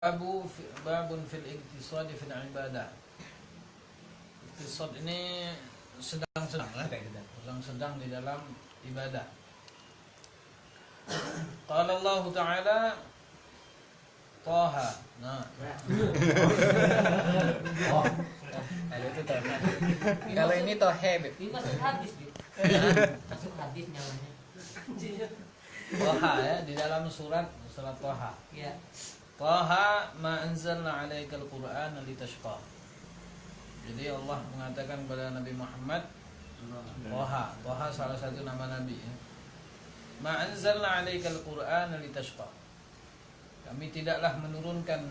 Babun fil iktisad fil ibadah. Iktisad ini sedang-sedang lah, sedang-sedang di dalam ibadah. Qala Allah Ta'ala Taha. Nah. Kalau itu Taha. Kalau ini Tohe. Ini masuk hadis, masuk hadis namanya. Taha ya, di dalam surat Taha. Ya. Taha ma anzalna 'alaikal Qur'ana litashqa. Jadi Allah mengatakan kepada Nabi Muhammad, Taha salah satu nama Nabi ya. Ma anzalna 'alaikal Qur'ana litashqa. Kami tidaklah menurunkan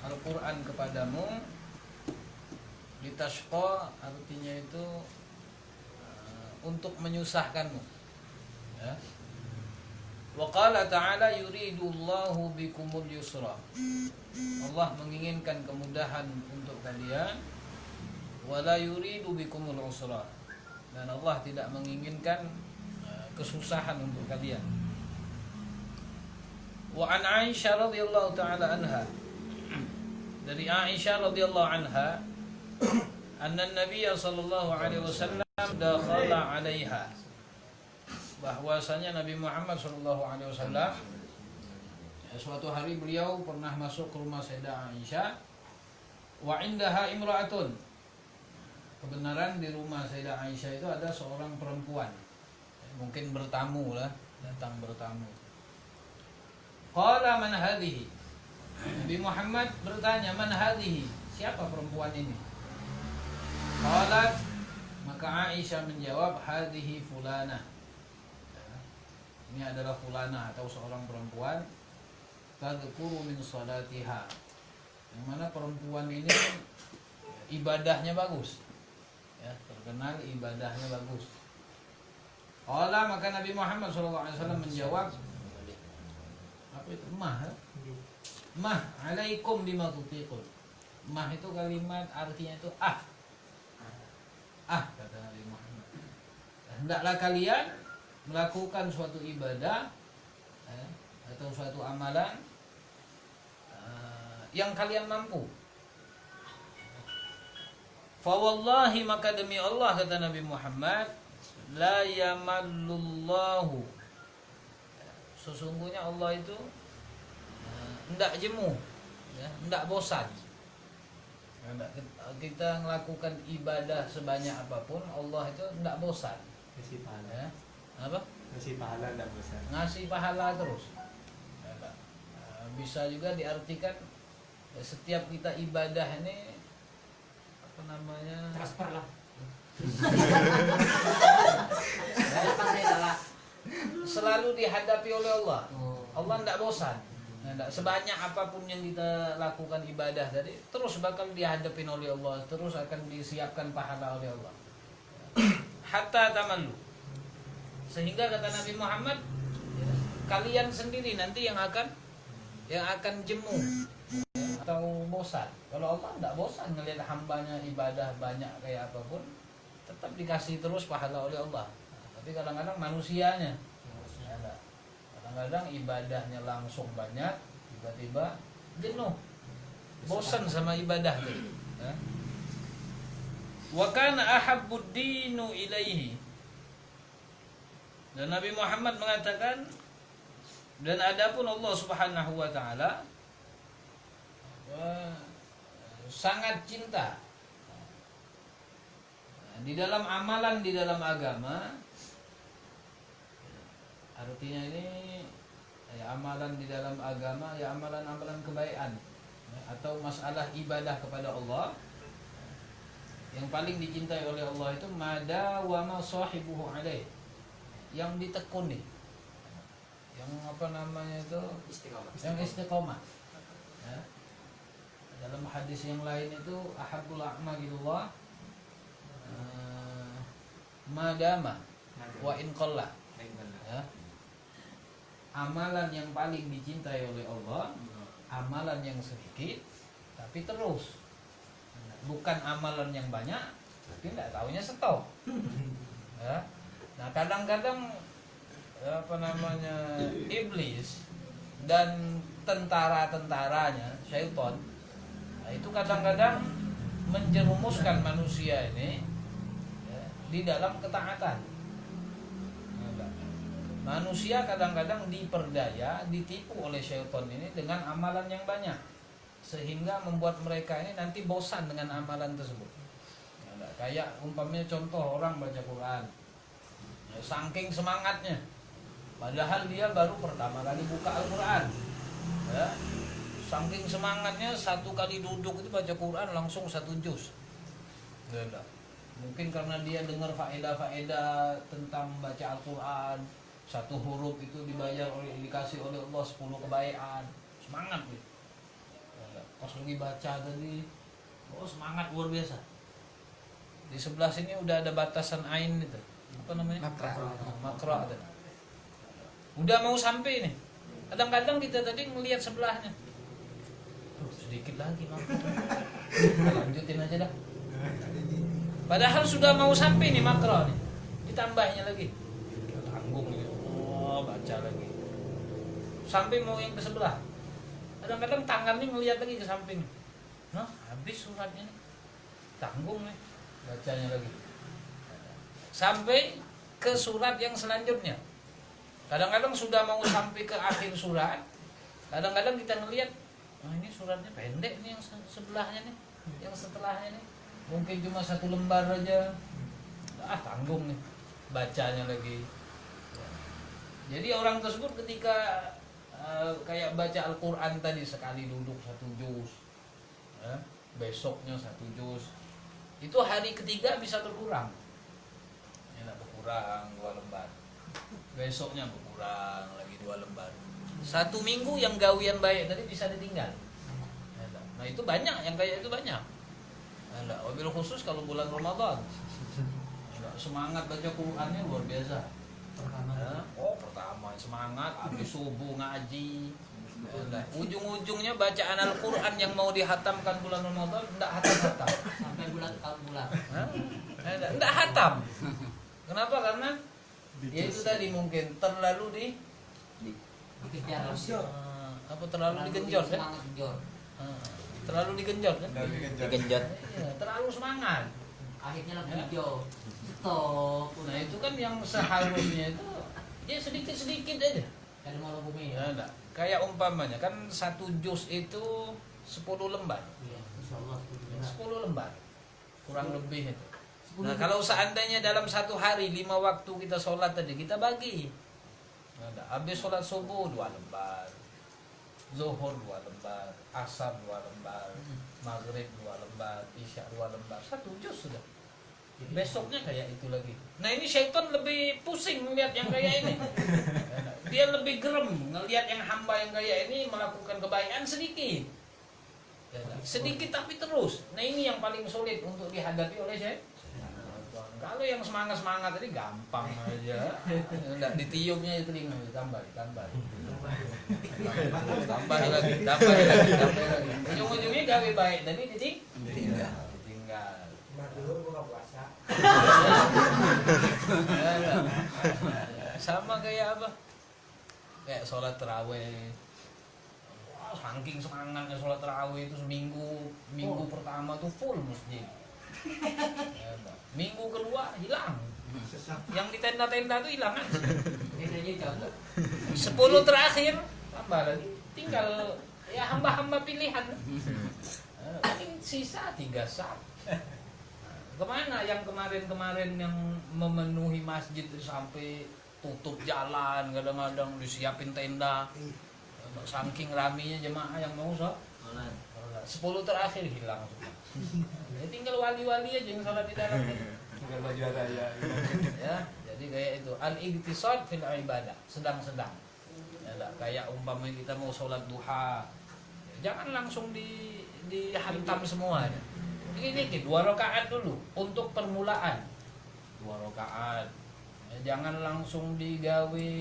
Al-Qur'an kepadamu litashqa, artinya itu untuk menyusahkanmu. Ya. Wa qala ta'ala yuridullahu bikumul yusra. Allah menginginkan kemudahan untuk kalian, wala yuridu bikumul usra. Dan Allah tidak menginginkan kesusahan untuk kalian. Wa an Aisyah radhiyallahu ta'ala anha. Dari Aisyah radhiyallahu anha, anna Nabiy sallallahu alaihi wasallam dakhala 'alaiha. Bahwasanya Nabi Muhammad sallallahu alaihi wasallam suatu hari beliau pernah masuk ke rumah Sayyidah Aisyah, wa indaha imra'atun. Kebenaran di rumah Sayyidah Aisyah itu ada seorang perempuan, mungkin bertamu lah, datang bertamu. Qala man hadhihi. Nabi Muhammad bertanya, man hadhihi, siapa perempuan ini? Qalat, maka Aisyah menjawab, hadhihi fulanah. Ini adalah fulana atau seorang perempuan, tadhkuru min salatiha, yang mana perempuan ini ibadahnya bagus, ya, terkenal ibadahnya bagus. Qala, maka Nabi Muhammad SAW menjawab, apa itu? Mah, mah alaikum bima tutiqun. Mah itu kalimat artinya itu kata Nabi Muhammad, hendaklah kalian melakukan suatu ibadah atau suatu amalan yang kalian mampu. Fa wallahi, maka demi Allah, kata Nabi Muhammad, la yamallullahu, sesungguhnya Allah itu hendak jemu, ya, hendak bosan. Kita melakukan ibadah sebanyak apapun, Allah itu hendak bosan. Kasih pahala. Ya. Apa? Ngasih pahala enggak bosan. Ngasih pahala terus. Bisa juga diartikan setiap kita ibadah ini apa namanya? Transfer lah. Selalu dihadapi oleh Allah. Allah tidak bosan. Sebanyak apapun yang kita lakukan ibadah tadi, terus bakal dihadapin oleh Allah, terus akan disiapkan pahala oleh Allah. Hatta tamallu. Sehingga kata Nabi Muhammad, kalian sendiri nanti yang akan jemu atau bosan. Kalau Allah tidak bosan ngelihat hambanya ibadah banyak kayak apapun, tetap dikasih terus pahala oleh Allah. Tapi kadang-kadang manusianya, kadang-kadang ibadahnya langsung banyak, tiba-tiba jenuh, bosan sama ibadah tadi. Wa kana ahabbud dinu ilaihi. Dan Nabi Muhammad mengatakan, dan adapun Allah Subhanahu wa taala sangat cinta di dalam amalan, di dalam agama. Artinya ini ya, amalan di dalam agama, ya amalan-amalan kebaikan, ya, atau masalah ibadah kepada Allah, yang paling dicintai oleh Allah itu mada wa ma sahibuhu alaih, yang ditekuni, yang apa namanya itu yang istiqomah. Ya. Dalam hadis yang lain itu ahabbul a'malillah madama wa in qalla. Ya. Amalan yang paling dicintai oleh Allah, amalan yang sedikit tapi terus. Bukan amalan yang banyak tapi tidak tahunya stop. Ya. Nah, kadang-kadang apa namanya iblis dan tentara-tentaranya syaitan, nah, itu kadang-kadang menjerumuskan manusia ini ya, di dalam ketaatan. Manusia kadang-kadang diperdaya, ditipu oleh syaitan ini dengan amalan yang banyak, sehingga membuat mereka ini nanti bosan dengan amalan tersebut. Ya, kayak umpamanya contoh orang baca Quran, ya, saking semangatnya, padahal dia baru pertama kali buka Al-Quran, ya, saking semangatnya satu kali duduk itu baca Quran langsung 1 juz. Ya, mungkin karena dia dengar faedah-faedah tentang baca Al-Quran, 1 huruf itu dikasih oleh Allah 10 kebaikan, semangat gitu. Pas lagi baca tadi, oh semangat luar biasa. Di sebelah sini udah ada batasan ain itu, apa namanya? Makra. Udah mau sampai nih. Kadang-kadang kita tadi ngelihat sebelahnya, sedikit lagi makra. Lanjutin aja dah. Padahal sudah mau sampai nih makra nih, ditambahnya lagi, tanggung gitu. Oh, baca lagi sampai mau yang ke sebelah. Kadang-kadang tangannya ngelihat lagi ke samping, nah habis suratnya nih, tanggung nih, bacanya lagi sampai ke surat yang selanjutnya. Kadang-kadang sudah mau sampai ke akhir surat, kadang-kadang kita ngelihat, oh ini suratnya pendek nih, yang sebelahnya nih, yang setelahnya nih mungkin cuma 1 lembar aja, tanggung nih, bacanya lagi. Jadi orang tersebut ketika kayak baca Al-Quran tadi, sekali duduk 1 juz, ya, besoknya 1 juz, itu hari ketiga bisa berkurang, ya, berkurang 2 lembar, besoknya berkurang lagi 2 lembar, 1 minggu yang gawian baik tadi bisa ditinggal. Nah itu banyak, yang kayak itu banyak. Wabil khusus kalau bulan Ramadan, semangat baca Qurannya luar biasa. Pertama semangat, habis subuh ngaji, ujung-ujungnya bacaan Al-Quran yang mau dihatamkan bulan Ramadan tidak hatam-hatam sampai bulan tahun-bulan. Tidak hatam. Kenapa? Karena ya itu tadi mungkin terlalu Dikejar. terlalu digenjot kan? Terlalu digenjot kan? Digenjot. Iya, terlalu semangat. Akhirnya lampu hijau. Stop. Nah itu kan yang seharusnya itu ya sedikit-sedikit aja. Dari malam bumi Ya, ya. enggak. Kayak umpamanya kan 1 juz itu 10 lembar. Iya, insyaallah. 10 lembar. Kurang lebih itu. Nah, kalau seandainya dalam 1 hari 5 waktu kita sholat tadi, kita bagi. Nah, habis sholat subuh 2 lembar. Zuhur 2 lembar, asar 2 lembar, maghrib 2 lembar, isya 2 lembar, 1 juz sudah. Besoknya kayak itu lagi. Nah ini syaitan lebih pusing melihat yang kayak ini. Dia lebih gerem ngelihat yang hamba yang kayak ini melakukan kebaikan sedikit. Sedikit tapi terus. Nah ini yang paling sulit untuk dihadapi oleh syaitan. Kalau yang semangat-semangat tadi gampang aja. Enggak ditiupnya itu telinga, tambah lagi. Ujung-ujungnya gawe baik tadi ditinggal. Sama kayak apa? Kayak sholat tarawih. Wah, saking semangatnya sholat tarawih itu minggu pertama tuh full masjid. Minggu kedua hilang. Yang di tenda-tenda tuh hilang kan? Tendanya jauh. 10 terakhir tambah lagi. Tinggal ya hamba-hamba pilihan. Paling sisa 3 saf. Kemana yang kemarin-kemarin yang memenuhi masjid sampai tutup jalan, kadang-kadang disiapin tenda, saking raminya jemaah yang mau sholat. 10 terakhir hilang. Ya, tinggal wali-wali aja yang sholat di dalam. Tinggal baju raya. Ya, jadi kayak itu al-iqtisad fil ibadah, sedang-sedang. Ya, kayak umpamanya kita mau sholat duha, jangan langsung dihantam semua. Ya. Dikit-dikit 2 rakaat dulu untuk permulaan. 2 rakaat. Ya, jangan langsung digawe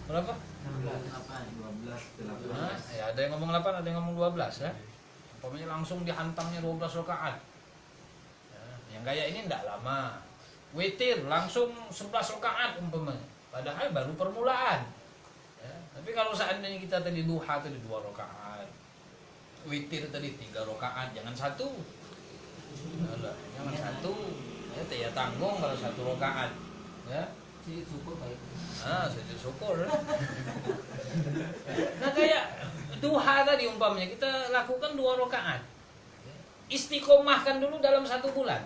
berapa? 12. Nah, ya ada yang ngomong 8, ada yang ngomong 12 ya. Umpamanya langsung dihantamnya 12 rakaat. Ya, yang kayak ini enggak lama. Witir langsung 11 rakaat umpamanya. Padahal baru permulaan. Ya, Tapi kalau seandainya kita tadi duha tadi 2 rakaat, witir tadi 3 rakaat, jangan 1. Jangan 1. Ya tanggung kalau 1 rakaat. Ya. Sujud syukur baik. Sujud syukur. Nah kayak duha tadi umpamanya kita lakukan 2 rakaat. Istiqomahkan dulu dalam 1 bulan.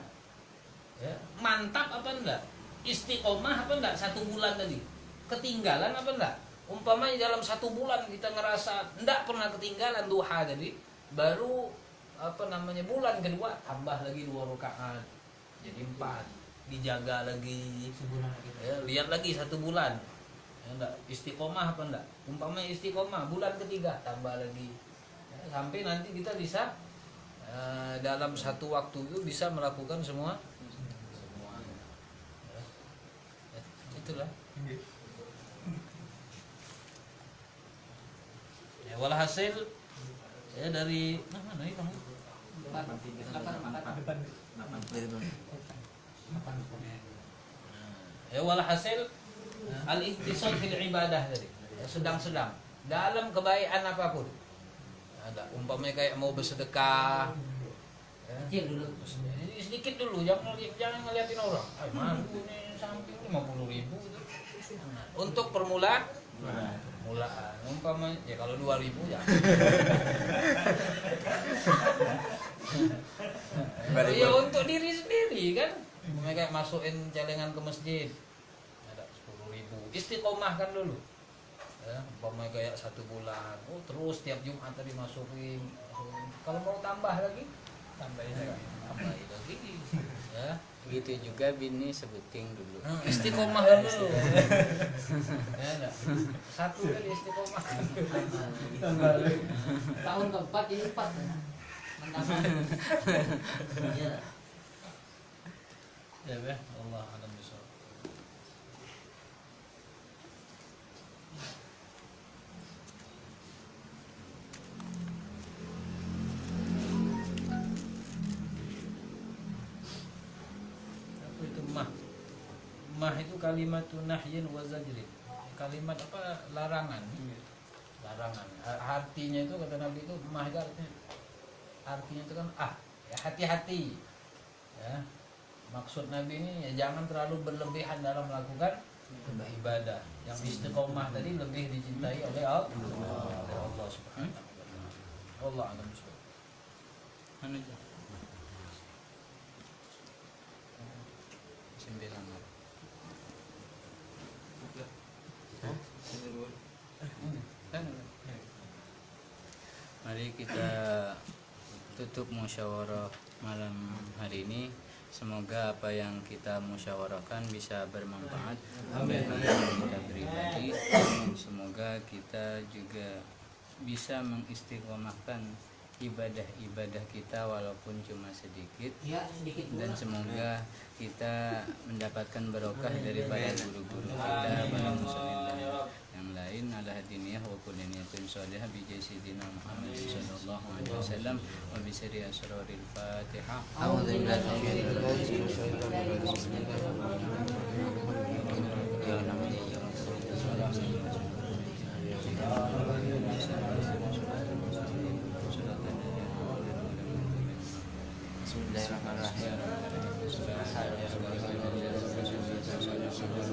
Ya. Mantap apa enggak? Istiqomah apa enggak 1 bulan tadi? Ketinggalan apa enggak? Umpamanya dalam 1 bulan kita ngerasa enggak pernah ketinggalan duha tadi, baru bulan kedua tambah lagi 2 rakaat. Jadi 4. Dijaga lagi Sebulan lagi. ya, lihat lagi 1 bulan ya, enggak istiqomah apa enggak, umpamanya istiqomah bulan ketiga tambah lagi ya, sampai nanti kita bisa dalam 1 waktu itu bisa melakukan semua ya. Itulah ya, walhasil ya dari mana ini kamu ya walhasil al-ihtisab fil ibadah tadi ya, sedang-sedang dalam kebaikan apapun. Ada umpamanya kayak mau bersedekah ya, Kecil dulu. jadi sedikit dulu, jangan ngeliatin orang. Mampu nih samping 50.000 itu. Nah, untuk permulaan umpamanya ya kalau 2.000 ya. Ya untuk diri sendiri kan. Umpamanya kayak masukin celengan ke masjid. Ada 10.000. Istiqomahkan dulu. Ya, umpamanya kayak 1 bulan. Terus tiap Jumat tadi masukin. Kalau mau tambah lagi, tambahin lagi. Ya. Gitu juga bini sebuting dulu. Istiqomahkan dulu. Ya enggak. 1 kali istiqomah. Tahun keempat ini 4. Mantap. Iya. Ya beh, Allah alam bisawab. Apa itu mah? Mah itu kalimatun nahyin wa zajrin. Kalimat apa? Larangan. Larangan. Artinya itu kata Nabi itu mah itu artinya itu kan ya hati-hati. Ya. Maksud Nabi ini ya jangan terlalu berlebihan dalam melakukan ibadah. Yang istiqomah tadi lebih dicintai oleh Allah Subhanahu wa taala. Allah alam bisawab. Anu aja. 9. Mari kita tutup musyawarah malam hari ini. Semoga apa yang kita musyawarahkan bisa bermanfaat bagi kita pribadi, dan semoga kita juga bisa mengistiqomahkan ibadah-ibadah kita walaupun cuma sedikit, Ya, sedikit dan pula. semoga kita mendapatkan barokah daripada guru-guru kita, para muslimin dan yang lain. Ala hadiniyah wa kulli niyatin shalihah bi sayyidina Muhammad sallallahu alaihi wasallam wa bi sirri asraril Fatihah.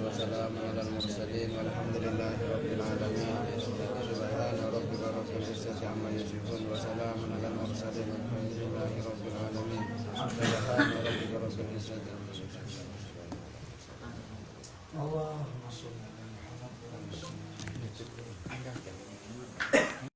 Wassalamu ala al-mursalin walhamdulillahi rabbil alamin. Subhana rabbika rabbil izzati amma yasifun wa salamun ala al-mursalin walhamdulillahi rabbil alamin. Subhana rabbika rabbil izzati amma yasifun.